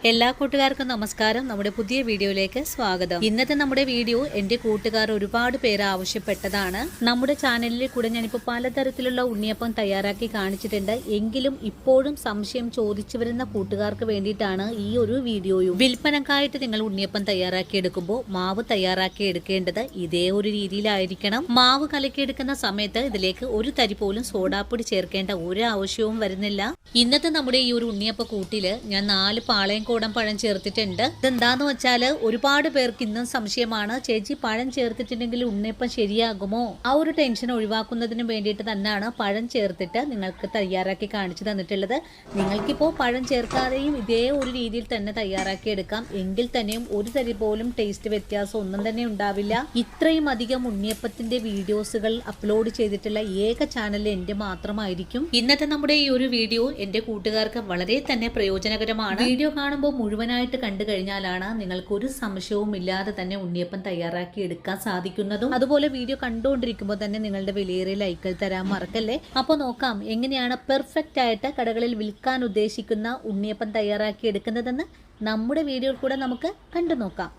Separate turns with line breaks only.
എല്ലാ കൂട്ടുകാർക്കും നമസ്കാരം. നമ്മുടെ പുതിയ വീഡിയോയിലേക്ക് സ്വാഗതം. ഇന്നത്തെ നമ്മുടെ വീഡിയോ എൻ്റെ കൂട്ടുകാർ ഒരുപാട് പേര് ആവശ്യപ്പെട്ടതാണ്. നമ്മുടെ ചാനലിൽ കൂടെ ഞാനിപ്പോൾ പലതരത്തിലുള്ള ഉണ്ണിയപ്പം തയ്യാറാക്കി കാണിച്ചിട്ടുണ്ട്. എങ്കിലും ഇപ്പോഴും സംശയം ചോദിച്ചു വരുന്ന കൂട്ടുകാർക്ക് വേണ്ടിയിട്ടാണ് ഈ ഒരു വീഡിയോയും. വിൽപ്പനക്കായിട്ട് നിങ്ങൾ ഉണ്ണിയപ്പം തയ്യാറാക്കി എടുക്കുമ്പോൾ മാവ് തയ്യാറാക്കി എടുക്കേണ്ടത് ഇതേ ഒരു രീതിയിലായിരിക്കണം. മാവ് കലക്കിയെടുക്കുന്ന സമയത്ത് ഇതിലേക്ക് ഒരു തരി പോലും സോഡാപ്പൊടി ചേർക്കേണ്ട ഒരു ആവശ്യവും വരുന്നില്ല. ഇന്നത്തെ നമ്മുടെ ഈ ഒരു ഉണ്ണിയപ്പ കൂട്ടില് ഞാൻ 4 പാളയം കൂടം പഴം ചേർത്തിട്ടുണ്ട്. ഇതെന്താന്ന് വെച്ചാൽ ഒരുപാട് പേർക്ക് ഇന്നും സംശയമാണ്, ചേച്ചി പഴം ചേർത്തിട്ടുണ്ടെങ്കിൽ ഉണ്ണിയപ്പം ശരിയാകുമോ? ആ ഒരു ടെൻഷൻ ഒഴിവാക്കുന്നതിന് വേണ്ടിയിട്ട് തന്നെയാണ് പഴം ചേർത്തിട്ട് നിങ്ങൾക്ക് തയ്യാറാക്കി കാണിച്ചു തന്നിട്ടുള്ളത്. നിങ്ങൾക്കിപ്പോൾ പഴം ചേർക്കാതെയും ഇതേ ഒരു രീതിയിൽ തന്നെ തയ്യാറാക്കി എടുക്കാം. എങ്കിൽ തന്നെയും ഒരു തരി പോലും ടേസ്റ്റ് വ്യത്യാസം ഒന്നും തന്നെ ഉണ്ടാവില്ല. ഇത്രയും അധികം ഉണ്ണിയപ്പത്തിന്റെ വീഡിയോസുകൾ അപ്ലോഡ് ചെയ്തിട്ടുള്ള ഏക ചാനൽ എൻ്റെ മാത്രമായിരിക്കും. ഇന്നത്തെ നമ്മുടെ ഈ ഒരു വീഡിയോ എൻ്റെ കൂട്ടുകാർക്ക് വളരെ തന്നെ പ്രയോജനകരമാണ്. വീഡിയോ കാണുമ്പോൾ മുഴുവനായിട്ട് കണ്ടു കഴിഞ്ഞാലാണ് നിങ്ങൾക്ക് ഒരു സംശയവും ഇല്ലാതെ തന്നെ ഉണ്ണിയപ്പം തയ്യാറാക്കി എടുക്കാൻ സാധിക്കുന്നതും. അതുപോലെ വീഡിയോ കണ്ടുകൊണ്ടിരിക്കുമ്പോൾ തന്നെ നിങ്ങളുടെ വിലയേറിയ ലൈക്കുകൾ തരാൻ മറക്കല്ലേ. അപ്പോൾ നോക്കാം എങ്ങനെയാണ് പെർഫെക്റ്റ് ആയിട്ട് കടകളിൽ വിൽക്കാൻ ഉദ്ദേശിക്കുന്ന ഉണ്ണിയപ്പം തയ്യാറാക്കി എടുക്കുന്നതെന്ന് നമ്മുടെ വീഡിയോയിൽ കൂടെ നമുക്ക് കണ്ടു നോക്കാം.